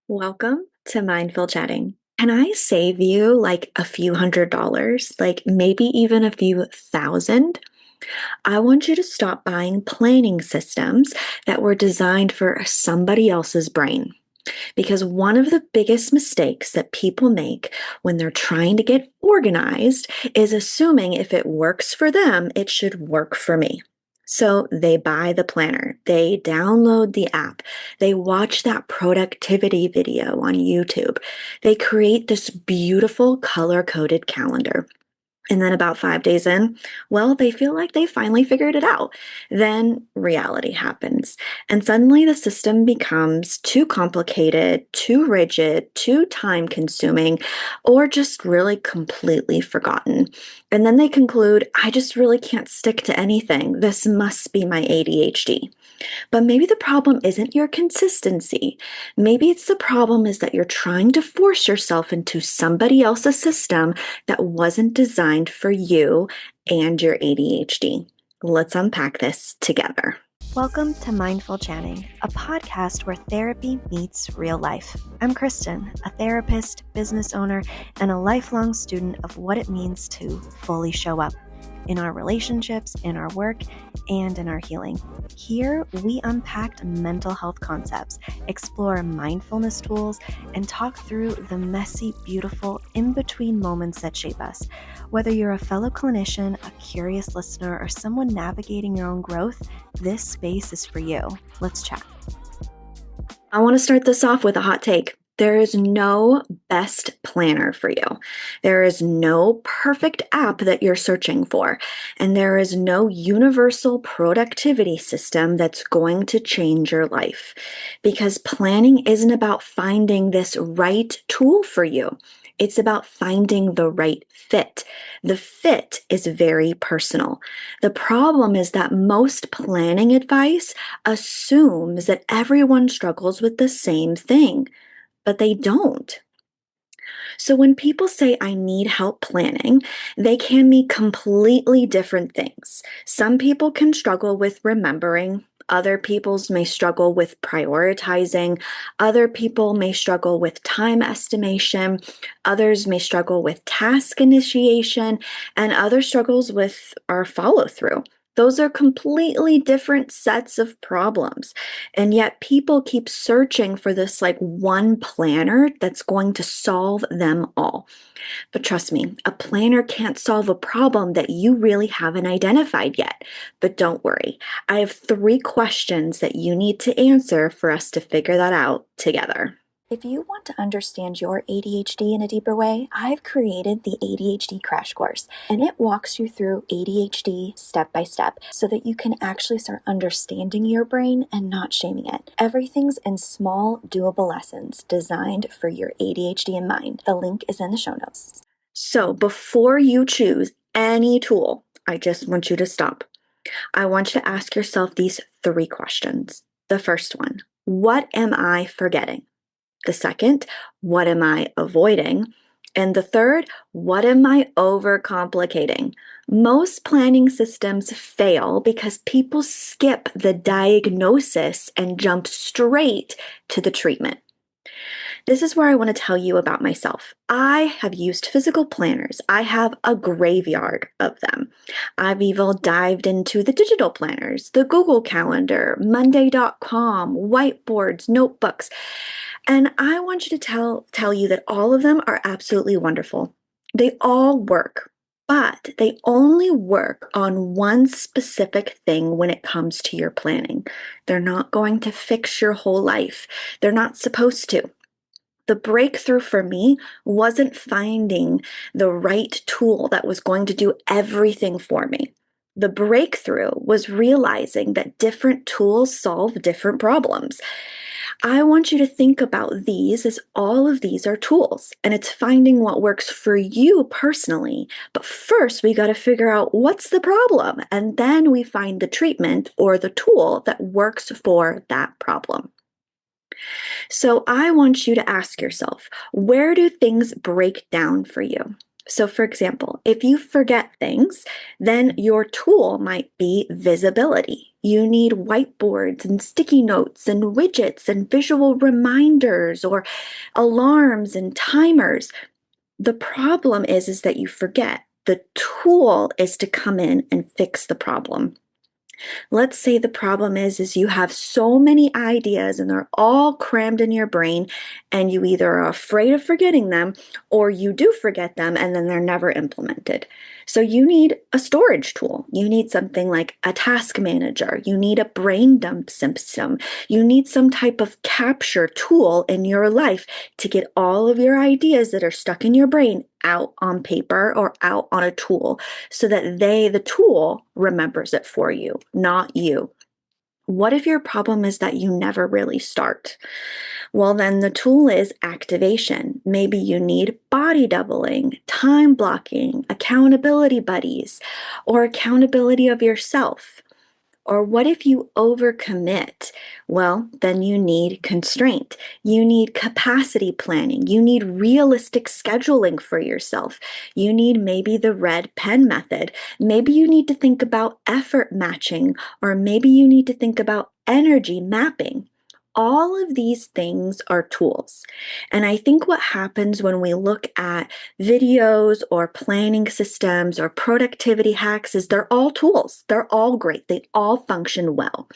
Welcome to Mindful Chatting. Can I save you like a few $100, like maybe even a few thousand? I want you to stop buying planning systems that were designed for somebody else's brain. Because one of the biggest mistakes that people make when they're trying to get organized is assuming if it works for them, it should work for me. So they buy the planner, they download the app, they watch that productivity video on YouTube, they create this beautiful color coded calendar. And then about 5 days in, well, they feel like they finally figured it out. Then reality happens. And suddenly the system becomes too complicated, too rigid, too time consuming, or just really completely forgotten. And then they conclude, I just really can't stick to anything. This must be my ADHD. But maybe the problem isn't your consistency. Maybe it's the problem is that you're trying to force yourself into somebody else's system that wasn't designed for you and your ADHD. Let's unpack this together. Welcome to Mindful Chatting, a podcast where therapy meets real life. I'm Kristen, a therapist, business owner, and a lifelong student of what it means to fully show up in our relationships, in our work, and in our healing. Here, we unpack mental health concepts, explore mindfulness tools, and talk through the messy, beautiful, in-between moments that shape us. Whether you're a fellow clinician, a curious listener, or someone navigating your own growth, this space is for you. Let's chat. I want to start this off with a hot take. There is no best planner for you. There is no perfect app that you're searching for. And there is no universal productivity system that's going to change your life. Because planning isn't about finding this right tool for you. It's about finding the right fit. The fit is very personal. The problem is that most planning advice assumes that everyone struggles with the same thing, but they don't. So when people say, I need help planning, they can mean completely different things. Some people can struggle with remembering. Other people's may struggle with prioritizing. Other people may struggle with time estimation. Others may struggle with task initiation, and other struggles with our follow through. Those are completely different sets of problems. And yet people keep searching for this like one planner that's going to solve them all. But trust me, a planner can't solve a problem that you really haven't identified yet. But don't worry, I have 3 questions that you need to answer for us to figure that out together. If you want to understand your ADHD in a deeper way, I've created the ADHD Crash Course, and it walks you through ADHD step by step so that you can actually start understanding your brain and not shaming it. Everything's in small, doable lessons designed for your ADHD in mind. The link is in the show notes. So before you choose any tool, I just want you to stop. I want you to ask yourself these 3 questions. The first one, what am I forgetting? The second, what am I avoiding? And the third, what am I overcomplicating? Most planning systems fail because people skip the diagnosis and jump straight to the treatment. This is where I want to tell you about myself. I have used physical planners. I have a graveyard of them. I've even dived into the digital planners, the Google Calendar, Monday.com, whiteboards, notebooks. And I want you to tell you that all of them are absolutely wonderful. They all work, but they only work on one specific thing when it comes to your planning. They're not going to fix your whole life. They're not supposed to. The breakthrough for me wasn't finding the right tool that was going to do everything for me. The breakthrough was realizing that different tools solve different problems. I want you to think about these as all of these are tools, and it's finding what works for you personally. But first, we got to figure out what's the problem, and then we find the treatment or the tool that works for that problem. So I want you to ask yourself, where do things break down for you? So for example, if you forget things, then your tool might be visibility. You need whiteboards and sticky notes and widgets and visual reminders or alarms and timers. The problem is that you forget. The tool is to come in and fix the problem. Let's say the problem is you have so many ideas and they're all crammed in your brain, and you either are afraid of forgetting them or you do forget them and then they're never implemented. So you need a storage tool. You need something like a task manager. You need a brain dump system. You need some type of capture tool in your life to get all of your ideas that are stuck in your brain out on paper or out on a tool so that the tool remembers it for you, not you. What if your problem is that you never really start? Well, then the tool is activation. Maybe you need body doubling, time blocking, accountability buddies, or accountability of yourself. Or what if you overcommit? Well, then you need constraint. You need capacity planning. You need realistic scheduling for yourself. You need maybe the red pen method. Maybe you need to think about effort matching, or maybe you need to think about energy mapping. All of these things are tools. And I think what happens when we look at videos or planning systems or productivity hacks is they're all tools. They're all great. They all function well.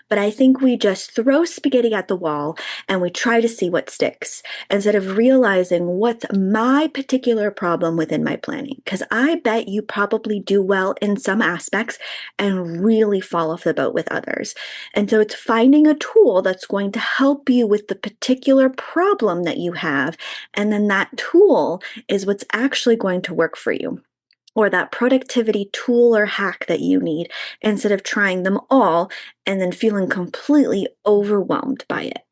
But I think we just throw spaghetti at the wall and we try to see what sticks instead of realizing what's my particular problem within my planning. Because I bet you probably do well in some aspects and really fall off the boat with others. And so it's finding a tool that's going to help you with the particular problem that you have. And then that tool is what's actually going to work for you, or that productivity tool or hack that you need, instead of trying them all and then feeling completely overwhelmed by it.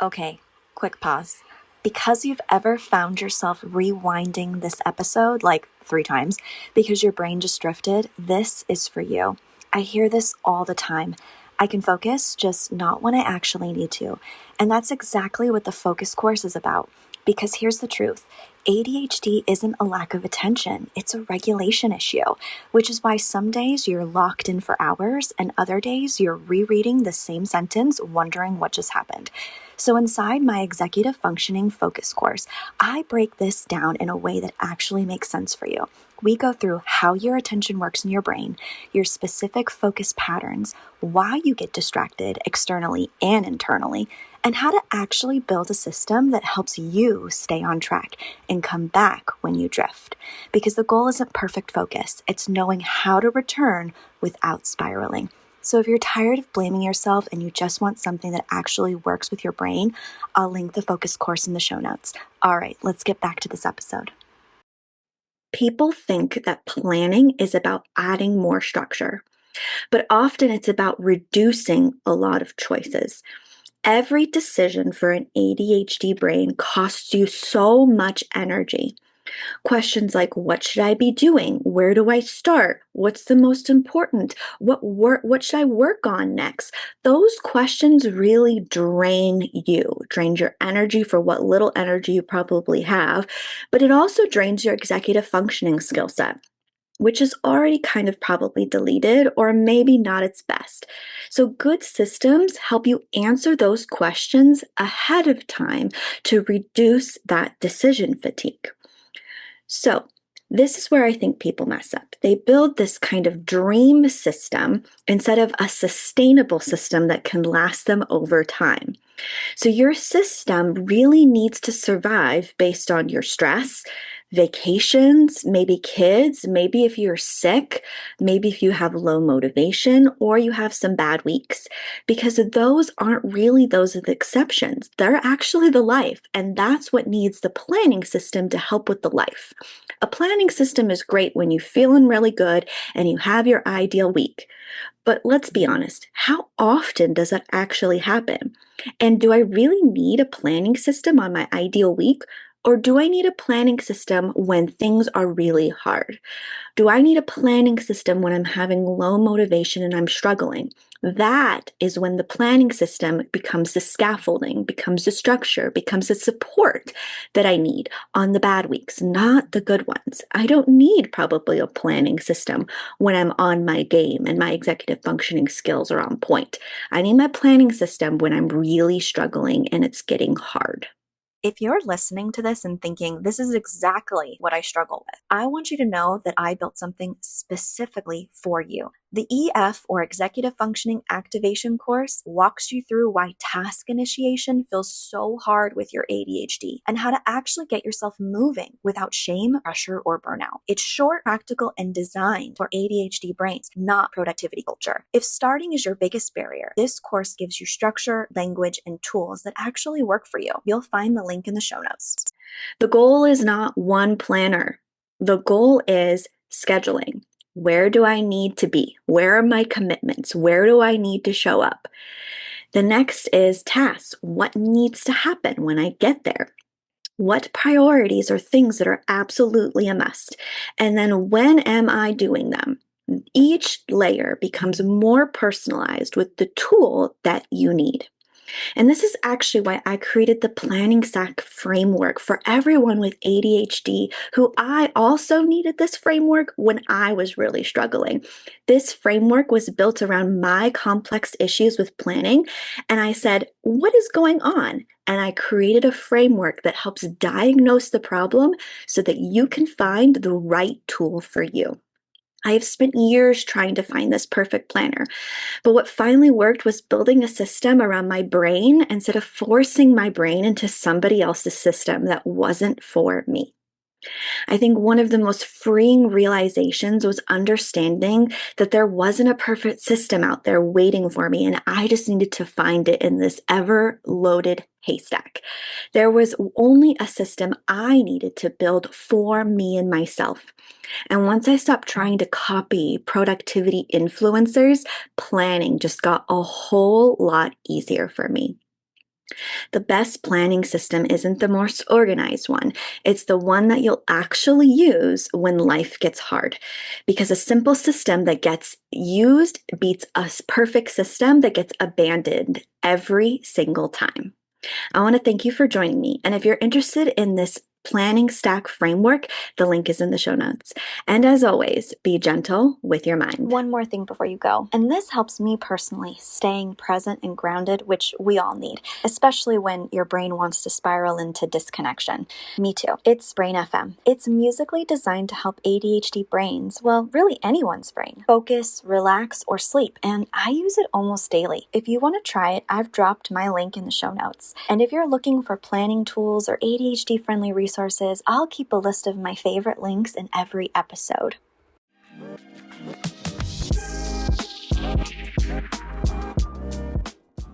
Okay, quick pause. Because you've ever found yourself rewinding this episode like 3 times because your brain just drifted, this is for you. I hear this all the time. I can focus, just not when I actually need to. And that's exactly what the focus course is about. Because here's the truth. ADHD isn't a lack of attention, it's a regulation issue, which is why some days you're locked in for hours and other days you're rereading the same sentence wondering what just happened. So inside my executive functioning focus course, I break this down in a way that actually makes sense for you. We go through how your attention works in your brain, your specific focus patterns, why you get distracted externally and internally, and how to actually build a system that helps you stay on track and come back when you drift. Because the goal isn't perfect focus, it's knowing how to return without spiraling. So if you're tired of blaming yourself and you just want something that actually works with your brain, I'll link the focus course in the show notes. All right, let's get back to this episode. People think that planning is about adding more structure, but often it's about reducing a lot of choices. Every decision for an ADHD brain costs you so much energy. Questions like, what should I be doing? Where do I start? What's the most important? What should I work on next? Those questions really drain you, drain your energy for what little energy you probably have, but it also drains your executive functioning skill set, which is already kind of probably deleted or maybe not its best. So good systems help you answer those questions ahead of time to reduce that decision fatigue. So this is where I think people mess up. They build this kind of dream system instead of a sustainable system that can last them over time. So your system really needs to survive based on your stress, vacations, maybe kids, maybe if you're sick, maybe if you have low motivation or you have some bad weeks, because those aren't really those are the exceptions. They're actually the life, and that's what needs the planning system to help with the life. A planning system is great when you're feeling really good and you have your ideal week. But let's be honest, how often does that actually happen? And do I really need a planning system on my ideal week? Or do I need a planning system when things are really hard? Do I need a planning system when I'm having low motivation and I'm struggling? That is when the planning system becomes the scaffolding, becomes the structure, becomes the support that I need on the bad weeks, not the good ones. I don't need probably a planning system when I'm on my game and my executive functioning skills are on point. I need my planning system when I'm really struggling and it's getting hard. If you're listening to this and thinking, this is exactly what I struggle with, I want you to know that I built something specifically for you. The EF, or Executive Functioning Activation course, walks you through why task initiation feels so hard with your ADHD and how to actually get yourself moving without shame, pressure, or burnout. It's short, practical, and designed for ADHD brains, not productivity culture. If starting is your biggest barrier, this course gives you structure, language, and tools that actually work for you. You'll find the link in the show notes. The goal is not one planner. The goal is scheduling. Where do I need to be? Where are my commitments? Where do I need to show up? The next is tasks. What needs to happen when I get there? What priorities are things that are absolutely a must? And then when am I doing them? Each layer becomes more personalized with the tool that you need. And this is actually why I created the planning stack framework for everyone with ADHD who I also needed this framework when I was really struggling. This framework was built around my complex issues with planning. And I said, what is going on? And I created a framework that helps diagnose the problem so that you can find the right tool for you. I have spent years trying to find this perfect planner. But what finally worked was building a system around my brain instead of forcing my brain into somebody else's system that wasn't for me. I think one of the most freeing realizations was understanding that there wasn't a perfect system out there waiting for me, and I just needed to find it in this ever loaded haystack. There was only a system I needed to build for me and myself. And once I stopped trying to copy productivity influencers, planning just got a whole lot easier for me. The best planning system isn't the most organized one. It's the one that you'll actually use when life gets hard. Because a simple system that gets used beats a perfect system that gets abandoned every single time. I want to thank you for joining me. And if you're interested in this planning stack framework, the link is in the show notes. And as always, be gentle with your mind. One more thing before you go, and this helps me personally staying present and grounded, which we all need, especially when your brain wants to spiral into disconnection. Me too. It's Brain FM. It's musically designed to help ADHD brains, well, really anyone's brain, focus, relax, or sleep, and I use it almost daily. If you want to try it, I've dropped my link in the show notes. And if you're looking for planning tools or ADHD-friendly resources, I'll keep a list of my favorite links in every episode.